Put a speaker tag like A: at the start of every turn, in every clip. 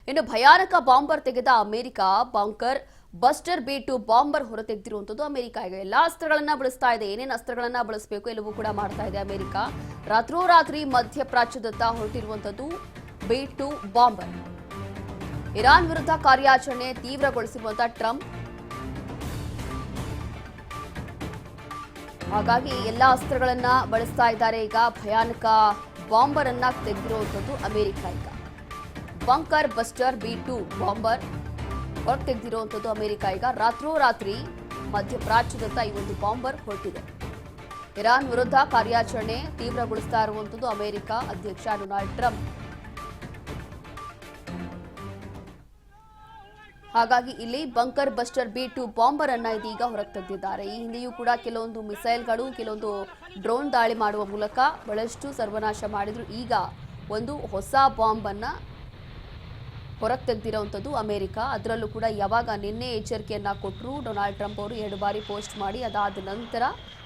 A: ಇನ್ನು ಭಯಾನಕ ಬಾಂಬರ್ ತೆಗೆದ America bunker buster B2 bomber ಹೊರತೆಗೆದಿರುವಂತದ್ದು ಅಮೆರಿಕ ಈಗ ಎಲ್ಲಾ ಅಸ್ತ್ರಗಳನ್ನ ಬಳಸ್ತಾ ಇದೆ. ಏನೇನು ಅಸ್ತ್ರಗಳನ್ನ ಬಳಸಬೇಕು ಎಲ್ಲವೂ ಕೂಡ ಮಾಡ್ತಾ ಇದೆ ಅಮೆರಿಕ. ರಾತ್ರೋರಾತ್ರಿ ಮಧ್ಯಪ್ರಾಚ್ಯದತ್ತ ಹೊರಟಿರುವಂತದ್ದು B2 ಬಾಂಬರ್. ಇರಾನ್ ವಿರುದ್ಧ ಕಾರ್ಯಾಚರಣೆ ತೀವ್ರಗೊಳಿಸಿರುವಂತಹ ಟ್ರಂಪ್ ಹಾಗಾಗಿ ಎಲ್ಲಾ ಅಸ್ತ್ರಗಳನ್ನ ಬಳಸ್ತಾ ಇದ್ದಾರೆ. ಈಗ ಭಯಾನಕ ಬಾಂಬರ್ ಅನ್ನ ತೆಗೆದಿರುವಂತದ್ದು ಅಮೆರಿಕ. ಈಗ ಬಂಕರ್ ಬಸ್ಟರ್ B2 ಬಾಂಬರ್ ಹೊರ ತೆಗೆದಿರುವಂತದ್ದು ಅಮೆರಿಕ. ಈಗ ರಾತ್ರೋರಾತ್ರಿ ಮಧ್ಯಪ್ರಾಚ್ಯದತ್ತ ಈ ಒಂದು ಬಾಂಬರ್ ಹೊರಟಿದೆ. ಇರಾನ್ ವಿರುದ್ಧ ಕಾರ್ಯಾಚರಣೆ ತೀವ್ರಗೊಳಿಸ್ತಾ ಇರುವಂತದ್ದು ಅಮೆರಿಕ ಅಧ್ಯಕ್ಷ ಡೊನಾಲ್ಡ್ ಟ್ರಂಪ್. ಹಾಗಾಗಿ ಇಲ್ಲಿ ಬಂಕರ್ ಬಸ್ಟರ್ B2 ಬಾಂಬರ್ ಅನ್ನ ಇದೀಗ ಹೊರಗೆ ತೆಗೆದಿದ್ದಾರೆ. ಈ ಹಿಂದೆಯೂ ಕೂಡ ಕೆಲವೊಂದು ಮಿಸೈಲ್ಗಳು ಕೆಲವೊಂದು ಡ್ರೋನ್ ದಾಳಿ ಮಾಡುವ ಮೂಲಕ ಬಹಳಷ್ಟು ಸರ್ವನಾಶ ಮಾಡಿದ್ರು. ಈಗ ಒಂದು ಹೊಸ ಬಾಂಬ್ ಅನ್ನ ಹೊರಗೆ ತೆಗೆದಿರುವಂತದ್ದು ಅಮೆರಿಕ. ಅದರಲ್ಲೂ ಕೂಡ ಯಾವಾಗ ನಿನ್ನೆ ಎಚ್ಚರಿಕೆಯನ್ನ ಕೊಟ್ಟರು ಡೊನಾಲ್ಡ್ ಟ್ರಂಪ್ ಅವರು 2 ಬಾರಿ ಪೋಸ್ಟ್ ಮಾಡಿ ಅದಾದ ನಂತರ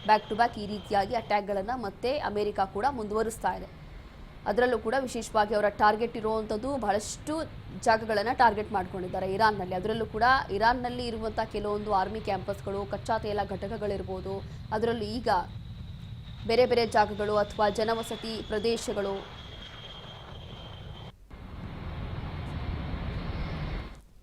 A: ಬ್ಯಾಕ್ ಟು ಬ್ಯಾಕ್ ಈ ರೀತಿಯಾಗಿ ಅಟ್ಯಾಕ್ಗಳನ್ನು ಮತ್ತೆ ಅಮೆರಿಕ ಕೂಡ ಮುಂದುವರಿಸ್ತಾ ಇದೆ. ಅದರಲ್ಲೂ ಕೂಡ ವಿಶೇಷವಾಗಿ ಅವರ ಟಾರ್ಗೆಟ್ ಇರುವಂಥದ್ದು ಬಹಳಷ್ಟು ಜಾಗಗಳನ್ನು ಟಾರ್ಗೆಟ್ ಮಾಡ್ಕೊಂಡಿದ್ದಾರೆ ಇರಾನ್ನಲ್ಲಿ. ಅದರಲ್ಲೂ ಕೂಡ ಇರಾನ್ನಲ್ಲಿ ಇರುವಂಥ ಕೆಲವೊಂದು ಆರ್ಮಿ ಕ್ಯಾಂಪಸ್ಗಳು, ಕಚ್ಚಾ ತೈಲ ಘಟಕಗಳಿರ್ಬೋದು, ಅದರಲ್ಲೂ ಈಗ ಬೇರೆ ಬೇರೆ ಜಾಗಗಳು ಅಥವಾ ಜನವಸತಿ ಪ್ರದೇಶಗಳು